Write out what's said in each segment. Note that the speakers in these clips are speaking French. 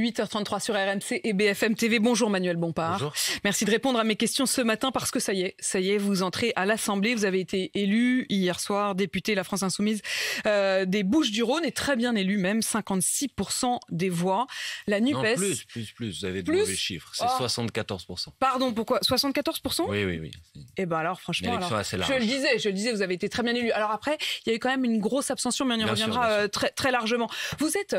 8h33 sur RMC et BFM TV. Bonjour Manuel Bompard. Bonjour. Merci de répondre à mes questions ce matin parce que ça y est, vous entrez à l'Assemblée. Vous avez été élu hier soir, député La France Insoumise des Bouches-du-Rhône et très bien élu même, 56% des voix. La NUPES... Non, plus. Vous avez de mauvais chiffres. C'est 74%. Pardon, pourquoi 74%? Oui. Eh ben alors, franchement, assez large. je le disais, vous avez été très bien élu. Alors après, il y a eu quand même une grosse abstention, mais on y reviendra très, très largement. Vous êtes,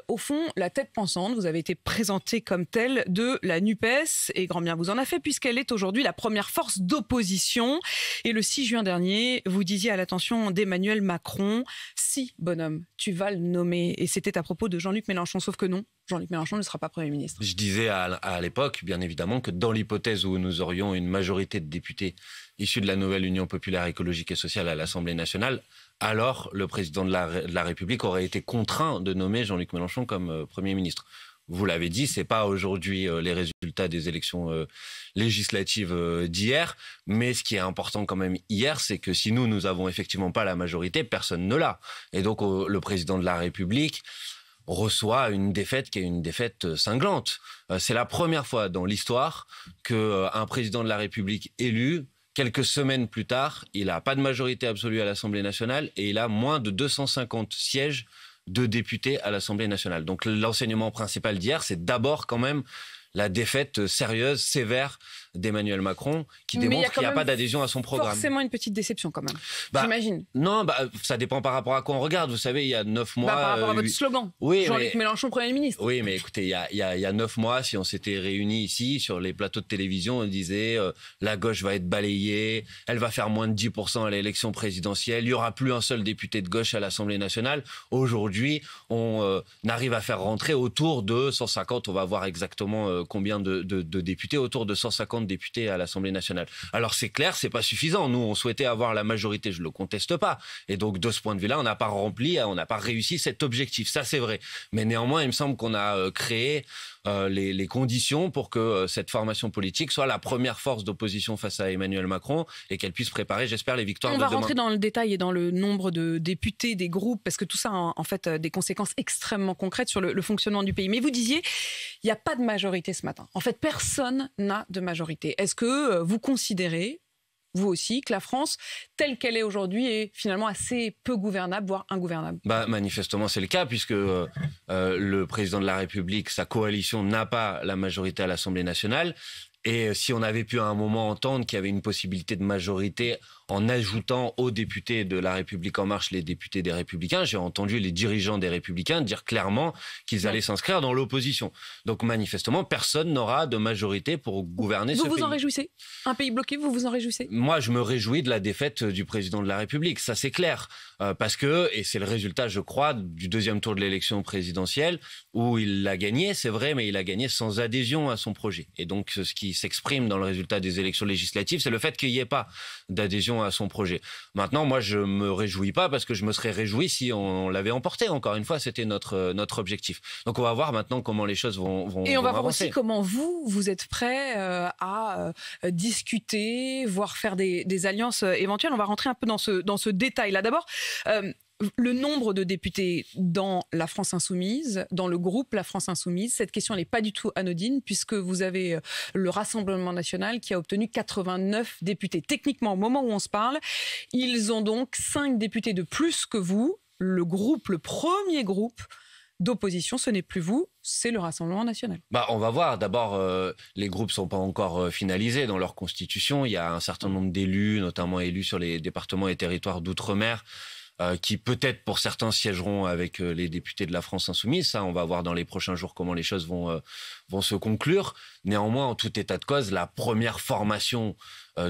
au fond, la tête pensante. Vous avez été présenté comme telle de la NUPES, et grand bien vous en a fait, puisqu'elle est aujourd'hui la première force d'opposition. Et le 6 juin dernier, vous disiez à l'attention d'Emmanuel Macron, si, bonhomme, tu vas le nommer. Et c'était à propos de Jean-Luc Mélenchon, sauf que non, Jean-Luc Mélenchon ne sera pas Premier ministre. Je disais à l'époque, bien évidemment, que dans l'hypothèse où nous aurions une majorité de députés issus de la nouvelle Union populaire écologique et sociale à l'Assemblée nationale, alors le président de la République aurait été contraint de nommer Jean-Luc Mélenchon comme Premier ministre. Vous l'avez dit, c'est pas aujourd'hui les résultats des élections législatives d'hier, mais ce qui est important quand même hier, c'est que si nous avons effectivement pas la majorité, personne ne l'a. Et donc le président de la République reçoit une défaite qui est une défaite cinglante. C'est la première fois dans l'histoire qu'un président de la République élu, quelques semaines plus tard, il n'a pas de majorité absolue à l'Assemblée nationale et il a moins de 250 sièges de députés à l'Assemblée nationale. Donc l'enseignement principal d'hier, c'est d'abord quand même la défaite sérieuse, sévère d'Emmanuel Macron, qui démontre qu'il n'y a pas d'adhésion à son programme. Forcément une petite déception quand même, j'imagine. Non, ça dépend par rapport à quoi on regarde. Vous savez, il y a 9 mois... par rapport à votre slogan, Jean-Luc Mélenchon, Premier ministre. Oui, mais écoutez, il y a 9 mois, si on s'était réunis ici, sur les plateaux de télévision, on disait la gauche va être balayée, elle va faire moins de 10% à l'élection présidentielle, il n'y aura plus un seul député de gauche à l'Assemblée nationale. Aujourd'hui, on arrive à faire rentrer autour de 150, on va voir exactement combien de députés, autour de 150 députés à l'Assemblée nationale. Alors c'est clair, c'est pas suffisant. Nous, on souhaitait avoir la majorité, je le conteste pas. Et donc de ce point de vue-là, on n'a pas réussi cet objectif. Ça, c'est vrai. Mais néanmoins, il me semble qu'on a créé les conditions pour que cette formation politique soit la première force d'opposition face à Emmanuel Macron et qu'elle puisse préparer, j'espère, les victoires de demain. On va rentrer dans le détail et dans le nombre de députés, des groupes, parce que tout ça a en fait des conséquences extrêmement concrètes sur le fonctionnement du pays. Mais vous disiez, il n'y a pas de majorité ce matin. En fait, personne n'a de majorité. Est-ce que vous considérez, vous aussi, que la France, telle qu'elle est aujourd'hui, est finalement assez peu gouvernable, voire ingouvernable? Manifestement, c'est le cas, puisque le président de la République, sa coalition, n'a pas la majorité à l'Assemblée nationale. Et si on avait pu à un moment entendre qu'il y avait une possibilité de majorité en ajoutant aux députés de La République En Marche les députés des Républicains, j'ai entendu les dirigeants des Républicains dire clairement qu'ils allaient s'inscrire dans l'opposition. Donc manifestement, personne n'aura de majorité pour gouverner ce pays. Vous vous en réjouissez? Un pays bloqué, vous vous en réjouissez? Moi, je me réjouis de la défaite du président de la République, ça c'est clair. Parce que, et c'est le résultat, je crois, du deuxième tour de l'élection présidentielle, où il l'a gagné, c'est vrai, mais il a gagné sans adhésion à son projet. Et donc, ce qui s'exprime dans le résultat des élections législatives, c'est le fait qu'il n'y ait pas d'adhésion à son projet. Maintenant, moi, je me réjouis pas parce que je me serais réjoui si on l'avait emporté. Encore une fois, c'était notre objectif. Donc, on va voir maintenant comment les choses vont avancer. Et on va voir aussi comment vous êtes prêt à discuter, voire faire des alliances éventuelles. On va rentrer un peu dans ce détail-là. D'abord, le nombre de députés dans la France Insoumise, dans le groupe La France Insoumise, cette question n'est pas du tout anodine puisque vous avez le Rassemblement national qui a obtenu 89 députés. Techniquement, au moment où on se parle, ils ont donc 5 députés de plus que vous. Le premier groupe d'opposition, ce n'est plus vous, c'est le Rassemblement national. On va voir. D'abord, les groupes ne sont pas encore finalisés dans leur constitution. Il y a un certain nombre d'élus, notamment élus sur les départements et territoires d'outre-mer, qui peut-être pour certains siégeront avec les députés de la France Insoumise. Ça, on va voir dans les prochains jours comment les choses vont se conclure. Néanmoins, en tout état de cause, la première formation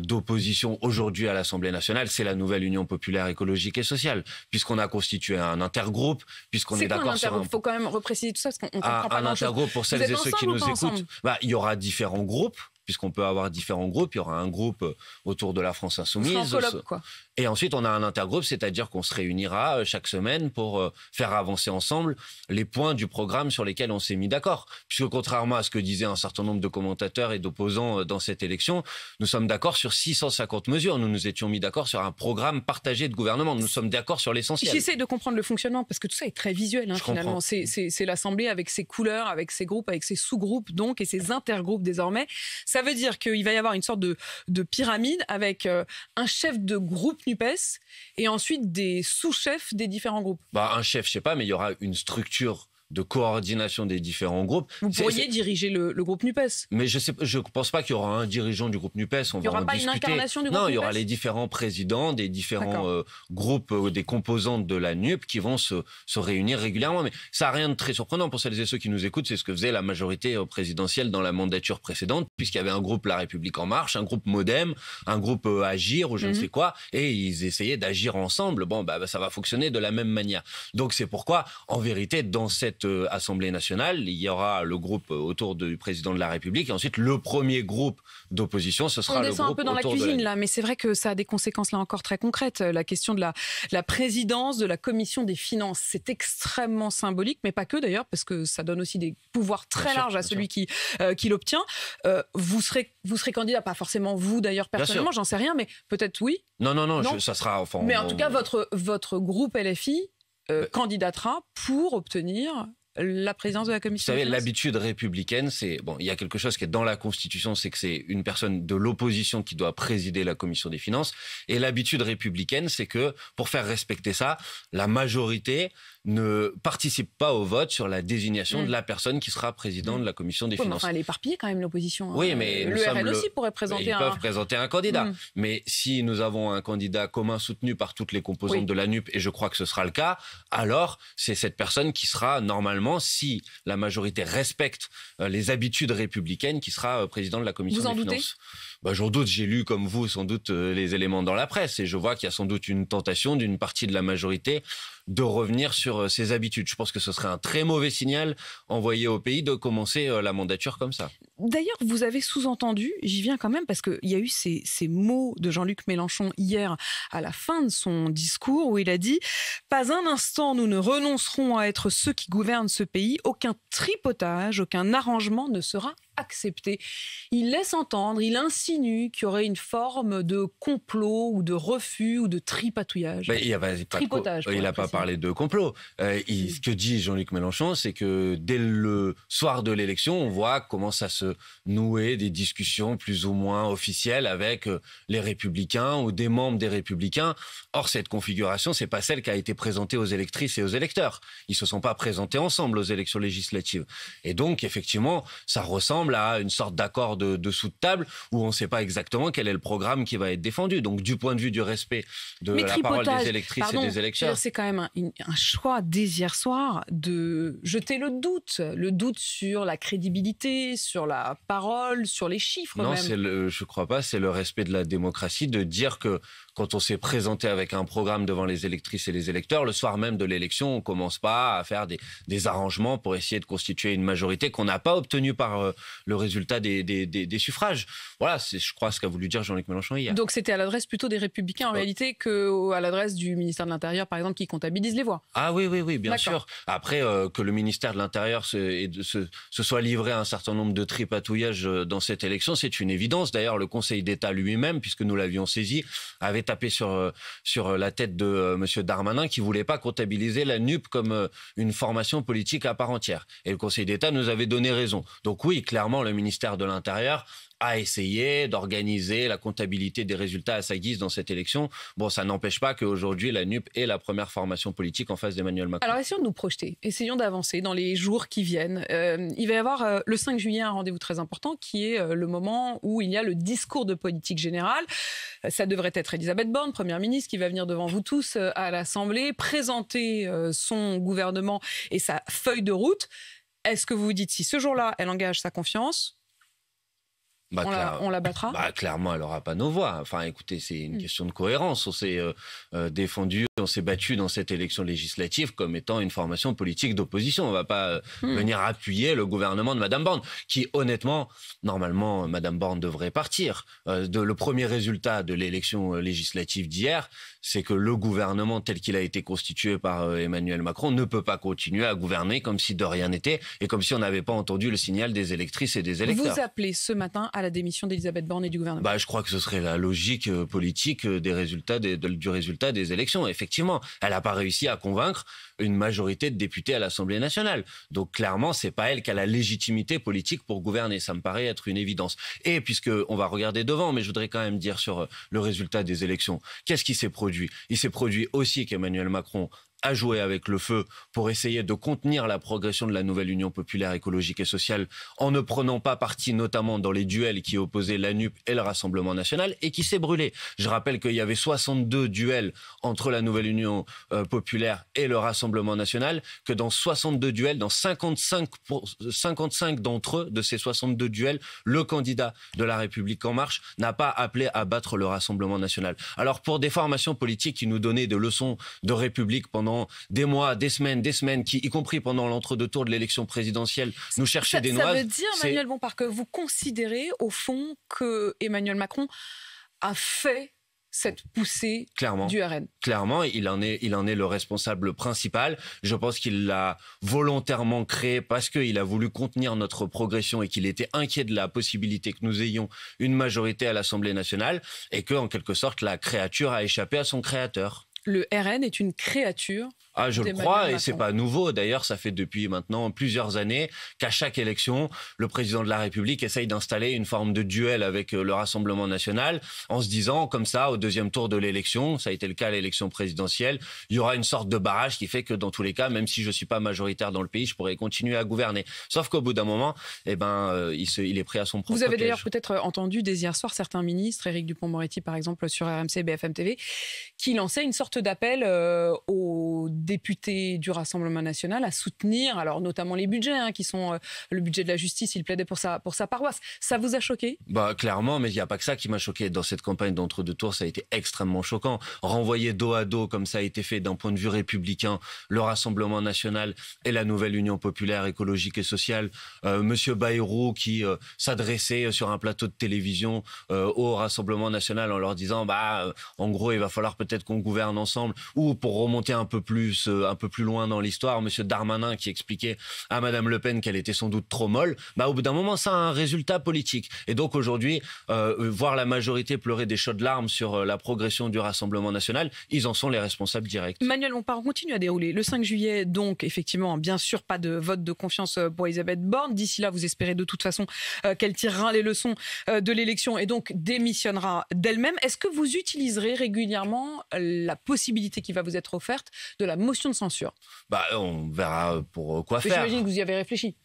d'opposition aujourd'hui à l'Assemblée nationale, c'est la nouvelle Union populaire écologique et sociale, puisqu'on a constitué un intergroupe, puisqu'on est d'accord sur il faut quand même repréciser tout ça, parce qu'on comprend pas un intergroupe pour celles et ceux qui nous écoutent. Il y aura différents groupes puisqu'on peut avoir différents groupes. Il y aura un groupe autour de la France Insoumise. En colloque, quoi. Et ensuite, on a un intergroupe, c'est-à-dire qu'on se réunira chaque semaine pour faire avancer ensemble les points du programme sur lesquels on s'est mis d'accord. Puisque contrairement à ce que disaient un certain nombre de commentateurs et d'opposants dans cette élection, nous sommes d'accord sur 650 mesures. Nous nous étions mis d'accord sur un programme partagé de gouvernement. Nous sommes d'accord sur l'essentiel. J'essaie de comprendre le fonctionnement, parce que tout ça est très visuel, hein, finalement. C'est l'Assemblée avec ses couleurs, avec ses groupes, avec ses sous-groupes, donc, et ses intergroupes désormais. Ça veut dire qu'il va y avoir une sorte de pyramide avec un chef de groupe NUPES et ensuite des sous-chefs des différents groupes. Un chef, je sais pas, mais il y aura une structure de coordination des différents groupes. Vous pourriez diriger le groupe NUPES. Mais je pense pas qu'il y aura un dirigeant du groupe NUPES. Il n'y aura pas une incarnation du groupe NUPES. Non, il y aura les différents présidents des différents groupes, des composantes de la NUP qui vont se réunir régulièrement. Mais ça n'a rien de très surprenant pour celles et ceux qui nous écoutent. C'est ce que faisait la majorité présidentielle dans la mandature précédente, puisqu'il y avait un groupe La République En Marche, un groupe MoDem, un groupe Agir ou je ne sais quoi, et ils essayaient d'agir ensemble. Ça va fonctionner de la même manière. Donc c'est pourquoi, en vérité, dans cette Assemblée nationale, il y aura le groupe autour du président de la République et ensuite le premier groupe d'opposition, ce sera le groupe autour de la... On descend un peu dans la cuisine là, mais c'est vrai que ça a des conséquences là encore très concrètes. La question de la présidence de la commission des finances, c'est extrêmement symbolique, mais pas que d'ailleurs, parce que ça donne aussi des pouvoirs très larges à celui qui l'obtient. Vous serez candidat, pas forcément vous d'ailleurs personnellement, j'en sais rien, mais peut-être oui. Non. Ça sera... Enfin, mais en tout cas, votre groupe LFI candidatera pour obtenir la présidence de la commission. Vous savez, l'habitude républicaine, il y a quelque chose qui est dans la Constitution, c'est que c'est une personne de l'opposition qui doit présider la commission des finances. Et l'habitude républicaine, c'est que pour faire respecter ça, la majorité ne participe pas au vote sur la désignation de la personne qui sera président de la commission des finances. Mais elle est éparpillée quand même, l'opposition. Oui, mais le RN aussi pourrait présenter ils peuvent présenter un candidat. Mais si nous avons un candidat commun soutenu par toutes les composantes de la NUP, et je crois que ce sera le cas, alors c'est cette personne qui sera normalement, si la majorité respecte les habitudes républicaines, qui sera président de la commission des finances. J'en doute, j'ai lu comme vous sans doute les éléments dans la presse et je vois qu'il y a sans doute une tentation d'une partie de la majorité de revenir sur ses habitudes. Je pense que ce serait un très mauvais signal envoyé au pays de commencer la mandature comme ça. D'ailleurs, vous avez sous-entendu, j'y viens quand même, parce qu'il y a eu ces mots de Jean-Luc Mélenchon hier à la fin de son discours où il a dit « Pas un instant nous ne renoncerons à être ceux qui gouvernent ce pays, aucun tripotage, aucun arrangement ne sera accepté ». Il laisse entendre, il insinue qu'il y aurait une forme de complot ou de refus ou de tripatouillage. Mais il n'a pas parlé de complot. Ce que dit Jean-Luc Mélenchon, c'est que dès le soir de l'élection, on voit comment ça se nouait des discussions plus ou moins officielles avec les Républicains ou des membres des Républicains. Or, cette configuration, c'est pas celle qui a été présentée aux électrices et aux électeurs. Ils se sont pas présentés ensemble aux élections législatives. Et donc, effectivement, ça ressemble à une sorte d'accord de dessous de table où on ne sait pas exactement quel est le programme qui va être défendu. Donc, du point de vue du respect de la parole des électrices et des électeurs... C'est quand même un choix dès hier soir de jeter le doute sur la crédibilité, sur la parole, sur les chiffres non, même. Je crois pas, c'est le respect de la démocratie de dire que quand on s'est présenté avec un programme devant les électrices et les électeurs, le soir même de l'élection, on commence pas à faire des arrangements pour essayer de constituer une majorité qu'on n'a pas obtenue par le résultat des suffrages. Voilà, c'est, je crois, ce qu'a voulu dire Jean-Luc Mélenchon hier. Donc c'était à l'adresse plutôt des Républicains en réalité qu'à l'adresse du ministère de l'Intérieur, par exemple, qui comptabilise les voix. Ah oui, bien sûr. Après, que le ministère de l'Intérieur se soit livré à un certain nombre de tripatouillages dans cette élection, c'est une évidence. D'ailleurs, le Conseil d'État lui-même, puisque nous l'avions saisi, avait tapé sur la tête de M. Darmanin qui voulait pas comptabiliser la NUP comme une formation politique à part entière. Et le Conseil d'État nous avait donné raison. Donc oui, clairement, le ministère de l'Intérieur a essayé d'organiser la comptabilité des résultats à sa guise dans cette élection. Bon, ça n'empêche pas qu'aujourd'hui, la NUP est la première formation politique en face d'Emmanuel Macron. Alors, essayons de nous projeter. Essayons d'avancer dans les jours qui viennent. Il va y avoir le 5 juillet un rendez-vous très important qui est le moment où il y a le discours de politique générale. Ça devrait être Elisabeth Borne, Première ministre, qui va venir devant vous tous à l'Assemblée, présenter son gouvernement et sa feuille de route. Est-ce que vous vous dites, si ce jour-là, elle engage sa confiance, on la battra? Clairement, elle n'aura pas nos voix. Enfin, écoutez, c'est une question de cohérence. On s'est défendu On s'est battu dans cette élection législative comme étant une formation politique d'opposition. On ne va pas venir appuyer le gouvernement de Mme Borne, qui honnêtement, normalement, Mme Borne devrait partir. Le premier résultat de l'élection législative d'hier, c'est que le gouvernement tel qu'il a été constitué par Emmanuel Macron ne peut pas continuer à gouverner comme si de rien n'était et comme si on n'avait pas entendu le signal des électrices et des électeurs. Vous appelez ce matin à la démission d'Elisabeth Borne et du gouvernement? Je crois que ce serait la logique politique des résultats du résultat des élections. Effectivement, elle n'a pas réussi à convaincre une majorité de députés à l'Assemblée nationale. Donc clairement, c'est pas elle qui a la légitimité politique pour gouverner. Ça me paraît être une évidence. Et puisqu'on va regarder devant, mais je voudrais quand même dire sur le résultat des élections, qu'est-ce qui s'est produit? Il s'est produit aussi qu'Emmanuel Macron a joué avec le feu pour essayer de contenir la progression de la nouvelle Union populaire écologique et sociale en ne prenant pas parti notamment dans les duels qui opposaient la NUP et le Rassemblement national et qui s'est brûlé. Je rappelle qu'il y avait 62 duels entre la nouvelle Union populaire et le Rassemblement national, que dans 62 duels, dans 55 d'entre eux, de ces 62 duels, le candidat de La République En Marche n'a pas appelé à battre le Rassemblement national. Alors pour des formations politiques qui nous donnaient des leçons de République pendant des mois, des semaines, qui, y compris pendant l'entre-deux tours de l'élection présidentielle, nous cherchaient des noises. Ça veut dire, Emmanuel Bompard, que vous considérez, au fond, que Emmanuel Macron a fait cette poussée du RN? Clairement, il en est le responsable principal. Je pense qu'il l'a volontairement créé parce qu'il a voulu contenir notre progression et qu'il était inquiet de la possibilité que nous ayons une majorité à l'Assemblée nationale et que, en quelque sorte, la créature a échappé à son créateur. Le RN est une créature. Je le crois, et c'est pas nouveau. D'ailleurs, ça fait depuis maintenant plusieurs années qu'à chaque élection, le président de la République essaye d'installer une forme de duel avec le Rassemblement national, en se disant, comme ça, au deuxième tour de l'élection, ça a été le cas à l'élection présidentielle, il y aura une sorte de barrage qui fait que dans tous les cas, même si je suis pas majoritaire dans le pays, je pourrais continuer à gouverner. Sauf qu'au bout d'un moment, il est pris à son propre piège. Vous avez d'ailleurs peut-être entendu dès hier soir certains ministres, Éric Dupond-Moretti par exemple sur RMC, BFM TV, qui lançaient une sorte d'appel aux députés du Rassemblement national à soutenir, alors notamment les budgets, qui sont le budget de la justice, il plaidait pour sa paroisse. Ça vous a choqué? Clairement, mais il n'y a pas que ça qui m'a choqué. Dans cette campagne d'entre-deux tours, ça a été extrêmement choquant. Renvoyer dos à dos, comme ça a été fait d'un point de vue républicain, le Rassemblement national et la nouvelle Union populaire écologique et sociale. Monsieur Bayrou qui s'adressait sur un plateau de télévision au Rassemblement national en leur disant en gros, il va falloir peut-être qu'on gouverne ensemble. Ou pour remonter un peu plus loin dans l'histoire, monsieur Darmanin qui expliquait à madame Le Pen qu'elle était sans doute trop molle, au bout d'un moment, ça a un résultat politique. Et donc aujourd'hui, voir la majorité pleurer des chaudes larmes sur la progression du Rassemblement national, ils en sont les responsables directs. Emmanuel Bompard, on continue à dérouler. Le 5 juillet, donc, effectivement, bien sûr, pas de vote de confiance pour Elisabeth Borne. D'ici là, vous espérez de toute façon qu'elle tirera les leçons de l'élection et donc démissionnera d'elle-même. Est-ce que vous utiliserez régulièrement la possibilité qui va vous être offerte de la motion de censure? On verra pour quoi faire. J'imagine que vous y avez réfléchi.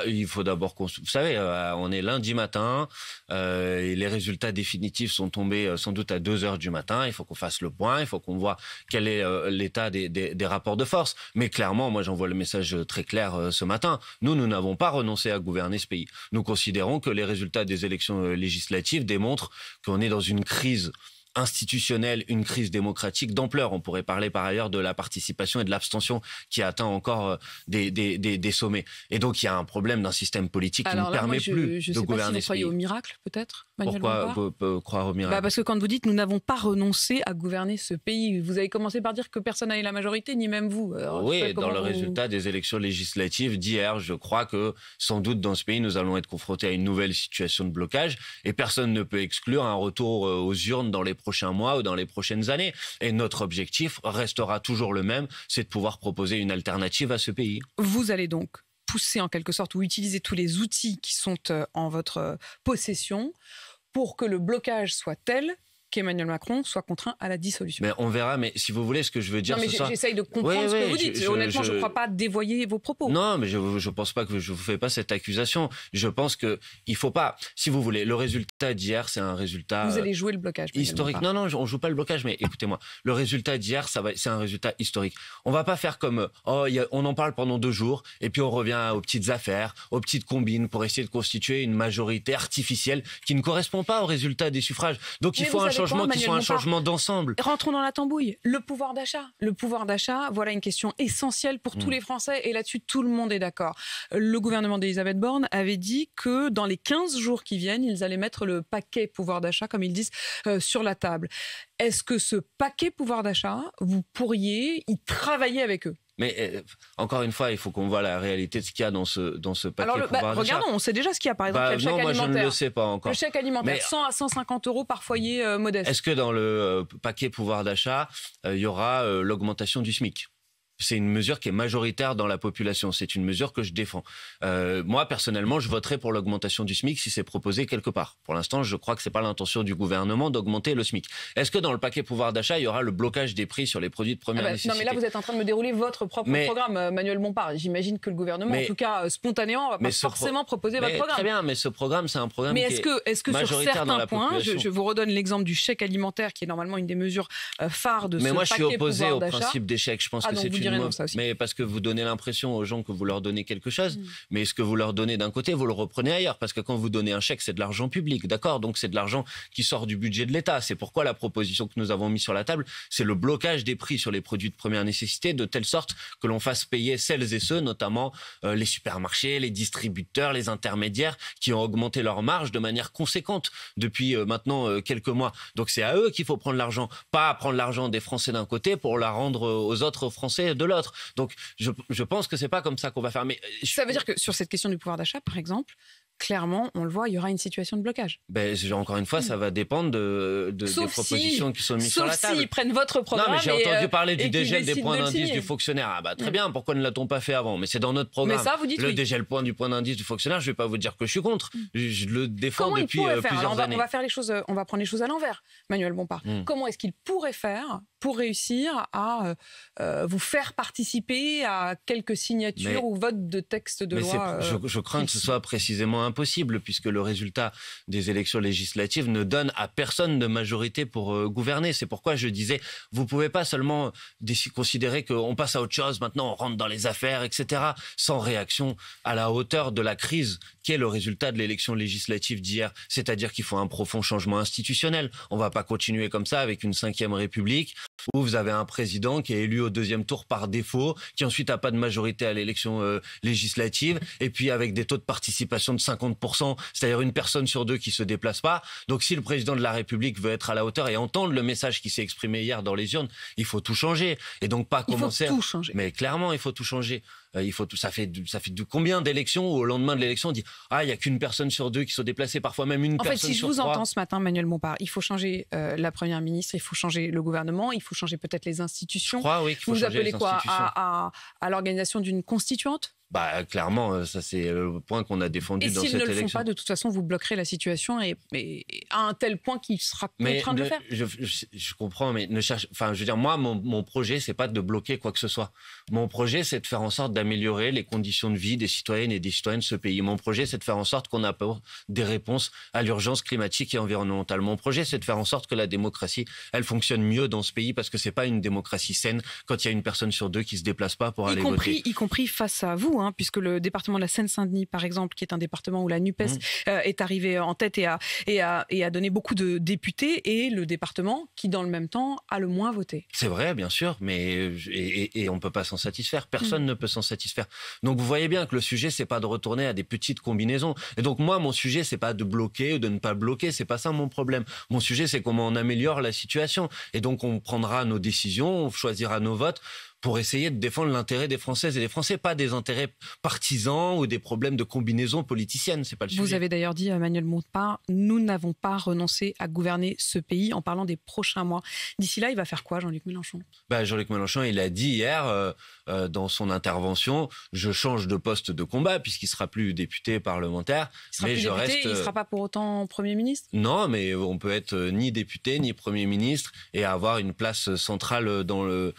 Il faut d'abord vous savez, on est lundi matin, et les résultats définitifs sont tombés sans doute à 2h du matin. Il faut qu'on fasse le point, il faut qu'on voit quel est l'état des rapports de force. Mais clairement, moi j'envoie le message très clair ce matin. Nous n'avons pas renoncé à gouverner ce pays. Nous considérons que les résultats des élections législatives démontrent qu'on est dans une crise institutionnelle, une crise démocratique d'ampleur. On pourrait parler par ailleurs de la participation et de l'abstention qui atteint encore des sommets. Et donc il y a un problème d'un système politique qui ne permet plus de gouverner ce pays. Vous croyez au miracle peut-être, Emmanuel Pourquoi croire au miracle? Parce que quand vous dites nous n'avons pas renoncé à gouverner ce pays, vous avez commencé par dire que personne n'a eu la majorité, ni même vous. Alors, oui, dans le résultat des élections législatives d'hier, je crois que sans doute dans ce pays nous allons être confrontés à une nouvelle situation de blocage et personne ne peut exclure un retour aux urnes dans les prochains mois ou dans les prochaines années. Et notre objectif restera toujours le même, c'est de pouvoir proposer une alternative à ce pays. Vous allez donc pousser en quelque sorte ou utiliser tous les outils qui sont en votre possession pour que le blocage soit tel qu'Emmanuel Macron soit contraint à la dissolution. Mais on verra, mais si vous voulez, ce que je veux dire... Non, mais j'essaye de comprendre ce que vous dites. Honnêtement, je ne crois pas dévoyer vos propos. Non, mais je ne pense pas que je ne vous fais pas cette accusation. Je pense qu'il ne faut pas... Si vous voulez, le résultat d'hier, c'est un résultat... Vous allez jouer le blocage. Historique. Non, on ne joue pas le blocage, mais écoutez-moi. Le résultat d'hier, c'est un résultat historique. On ne va pas faire comme... on en parle pendant 2 jours, et puis on revient aux petites affaires, aux petites combines, pour essayer de constituer une majorité artificielle qui ne correspond pas au résultat des suffrages. Donc il faut un changement changements qui sont un changement d'ensemble. Rentrons dans la tambouille. Le pouvoir d'achat. Le pouvoir d'achat, voilà une question essentielle pour tous les Français. Et là-dessus, tout le monde est d'accord. Le gouvernement d'Elisabeth Borne avait dit que dans les 15 jours qui viennent, ils allaient mettre le paquet pouvoir d'achat, comme ils disent, sur la table. Est-ce que ce paquet pouvoir d'achat, vous pourriez y travailler avec eux ? Mais encore une fois, il faut qu'on voit la réalité de ce qu'il y a dans ce paquet pouvoir d'achat. Regardons, on sait déjà ce qu'il y a. Par exemple, il y a le chèque alimentaire. Moi, je ne le sais pas encore. Le chèque alimentaire, 100 à 150 euros par foyer modeste. Est-ce que dans le paquet pouvoir d'achat, il y aura l'augmentation du SMIC ? C'est une mesure qui est majoritaire dans la population. C'est une mesure que je défends. Moi, personnellement, je voterai pour l'augmentation du SMIC si c'est proposé quelque part. Pour l'instant, je crois que c'est pas l'intention du gouvernement d'augmenter le SMIC. Est-ce que dans le paquet pouvoir d'achat, il y aura le blocage des prix sur les produits de première nécessité ? Non, mais là, vous êtes en train de me dérouler votre propre programme, Manuel Bompard. J'imagine que le gouvernement, en tout cas spontanément, va pas forcément proposer votre programme. Très bien, mais ce programme, c'est un programme qui est majoritaire dans la population. Je vous redonne l'exemple du chèque alimentaire, qui est normalement une des mesures phares de ce paquet pouvoir d'achat. Mais moi, je suis opposé au principe des chèques. Je pense que c'est une mauvaise. Parce que vous donnez l'impression aux gens que vous leur donnez quelque chose, mais ce que vous leur donnez d'un côté, vous le reprenez ailleurs, parce que quand vous donnez un chèque, c'est de l'argent public, d'accord ? Donc c'est de l'argent qui sort du budget de l'État. C'est pourquoi la proposition que nous avons mise sur la table, c'est le blocage des prix sur les produits de première nécessité, de telle sorte que l'on fasse payer celles et ceux, notamment les supermarchés, les distributeurs, les intermédiaires, qui ont augmenté leur marge de manière conséquente depuis maintenant quelques mois. Donc c'est à eux qu'il faut prendre l'argent, pas à prendre l'argent des Français d'un côté pour la rendre aux autres Français de l'autre. Donc je pense que c'est pas comme ça qu'on va faire. Mais ça veut dire que sur cette question du pouvoir d'achat, par exemple, clairement, on le voit, il y aura une situation de blocage. Encore une fois, ça va dépendre des propositions qui sont mises sur la table. Sauf s'ils prennent votre programme. Non, mais j'ai entendu parler du dégel des points d'indice du fonctionnaire. Très bien, pourquoi ne l'a-t-on pas fait avant ? Mais c'est dans notre programme. Mais ça, vous dites dégel du point d'indice du fonctionnaire, je vais pas vous dire que je suis contre. Je le défends depuis plusieurs années. On va faire les choses, on va prendre les choses à l'envers, Manuel Bompard. Comment est-ce qu'il pourrait faire pour réussir à vous faire participer à quelques signatures ou votes de textes de loi je crains que ce soit précisément impossible, puisque le résultat des élections législatives ne donne à personne de majorité pour gouverner. C'est pourquoi je disais, vous pouvez pas seulement considérer qu'on passe à autre chose, maintenant on rentre dans les affaires, etc., sans réaction à la hauteur de la crise qui est le résultat de l'élection législative d'hier. C'est-à-dire qu'il faut un profond changement institutionnel. On va pas continuer comme ça avec une 5e République, où vous avez un président qui est élu au 2e tour par défaut, qui ensuite n'a pas de majorité à l'élection législative, et puis avec des taux de participation de 50%, c'est-à-dire une personne sur 2 qui se déplace pas. Donc si le président de la République veut être à la hauteur et entendre le message qui s'est exprimé hier dans les urnes, il faut tout changer. Et donc pas commencer... Il faut tout changer. Mais clairement, il faut tout changer. Ça fait combien d'élections où au lendemain de l'élection on dit il y a qu'une personne sur 2 qui sont déplacées, parfois même une personne sur 3. Si je vous entends ce matin, Manuel Bompard, il faut changer la première ministre, il faut changer le gouvernement, il faut changer peut-être les institutions. Je crois, oui, qu'il faut changer les institutions. À l'organisation d'une constituante? Clairement, ça c'est le point qu'on a défendu dans cette élection. Et s'ils ne le font pas, de toute façon, vous bloquerez la situation et à un tel point qu'il sera contraint de le faire. Je comprends, mais moi, mon projet, c'est pas de bloquer quoi que ce soit. Mon projet, c'est de faire en sorte d'améliorer les conditions de vie des citoyennes et des citoyens de ce pays. Mon projet, c'est de faire en sorte qu'on apporte des réponses à l'urgence climatique et environnementale. Mon projet, c'est de faire en sorte que la démocratie, elle fonctionne mieux dans ce pays, parce que c'est pas une démocratie saine quand il y a une personne sur 2 qui se déplace pas pour aller voter. Y compris face à vous. Puisque le département de la Seine-Saint-Denis, par exemple, qui est un département où la NUPES est arrivée en tête et a donné beaucoup de députés, et le département qui, dans le même temps, a le moins voté. C'est vrai, bien sûr, mais on ne peut pas s'en satisfaire. Personne ne peut s'en satisfaire. Donc vous voyez bien que le sujet, c'est pas de retourner à des petites combinaisons. Et donc moi, mon sujet, c'est pas de bloquer ou de ne pas bloquer. C'est pas ça mon problème. Mon sujet, c'est comment on améliore la situation. Et donc on prendra nos décisions, on choisira nos votes pour essayer de défendre l'intérêt des Françaises et des Français, pas des intérêts partisans ou des problèmes de combinaison politicienne. C'est pas le sujet. Vous avez d'ailleurs dit, Manuel Bompard, nous n'avons pas renoncé à gouverner ce pays, en parlant des prochains mois. D'ici là, il va faire quoi, Jean-Luc Mélenchon ? Jean-Luc Mélenchon, il a dit hier dans son intervention, je change de poste de combat puisqu'il sera plus député parlementaire, il sera pas pour autant Premier ministre ? Non, mais on peut être ni député ni Premier ministre et avoir une place centrale dans le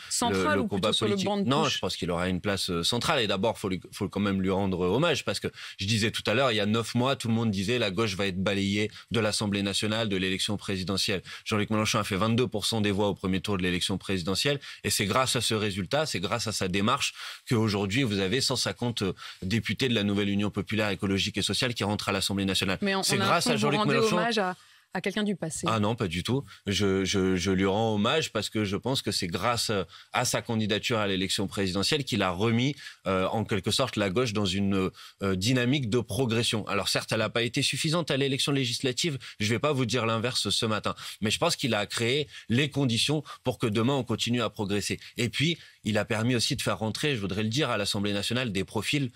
combat politique. Non, je pense qu'il aura une place centrale. Et d'abord, faut quand même lui rendre hommage, parce que je disais tout à l'heure, il y a 9 mois, tout le monde disait la gauche va être balayée de l'Assemblée nationale, de l'élection présidentielle. Jean-Luc Mélenchon a fait 22% des voix au premier tour de l'élection présidentielle, et c'est grâce à ce résultat, c'est grâce à sa démarche qu'aujourd'hui vous avez 150 députés de la nouvelle Union populaire écologique et sociale qui rentrent à l'Assemblée nationale. Mais c'est grâce à Jean-Luc Mélenchon. Hommage à à quelqu'un du passé. Ah non, pas du tout. Je lui rends hommage parce que je pense que c'est grâce à sa candidature à l'élection présidentielle qu'il a remis en quelque sorte la gauche dans une dynamique de progression. Alors certes, elle n'a pas été suffisante à l'élection législative, je ne vais pas vous dire l'inverse ce matin, mais je pense qu'il a créé les conditions pour que demain on continue à progresser. Et puis, il a permis aussi de faire rentrer, je voudrais le dire, à l'Assemblée nationale des profils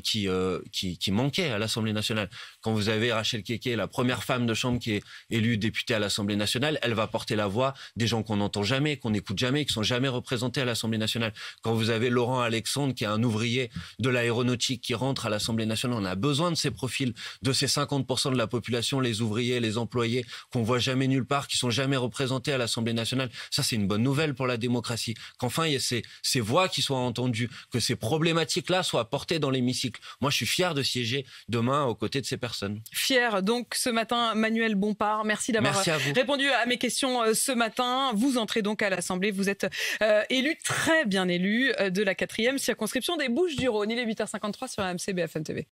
qui manquaient à l'Assemblée nationale. Quand vous avez Rachel Keke, la première femme de chambre qui est élue députée à l'Assemblée nationale, elle va porter la voix des gens qu'on n'entend jamais, qu'on n'écoute jamais, qui sont jamais représentés à l'Assemblée nationale. Quand vous avez Laurent Alexandre, qui est un ouvrier de l'aéronautique, qui rentre à l'Assemblée nationale, on a besoin de ces profils, de ces 50% de la population, les ouvriers, les employés, qu'on voit jamais nulle part, qui sont jamais représentés à l'Assemblée nationale. Ça, c'est une bonne nouvelle pour la démocratie. Qu'enfin, il y ait ces voix qui soient entendues, que ces problématiques-là soient portées dans l'hémicycle. Moi, je suis fier de siéger demain aux côtés de ces personnes. Fier, donc, ce matin, Manuel Bompard. Merci d'avoir répondu à mes questions ce matin. Vous entrez donc à l'Assemblée. Vous êtes élu, très bien élu, de la 4e circonscription des Bouches-du-Rhône. Il est 8h53 sur AMC BFM TV.